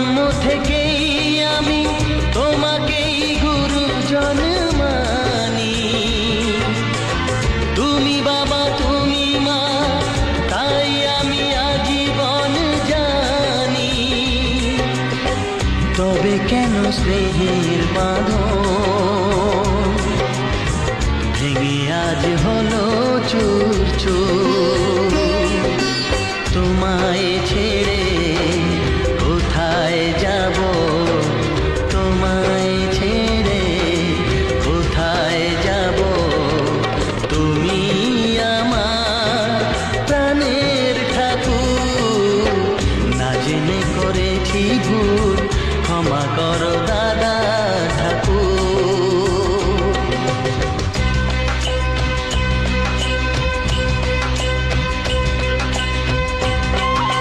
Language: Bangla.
জন্ম থেকেই আমি তোমাকেই গুরুজন মানি। তুমি বাবা তুমি মা, তাই আমি আজীবন জানি। তবে কেন স্নেহের বাঁধন ভেঙে আজ হলো চুর চুর? তোমায় ছেড়ে কোথায় যাব, তোমায় ছেড়ে কোথায় যাব? তুমি আমার প্রাণের ঠাকুর, না জেনে করেছি ভুল, ক্ষমা করো দাদা।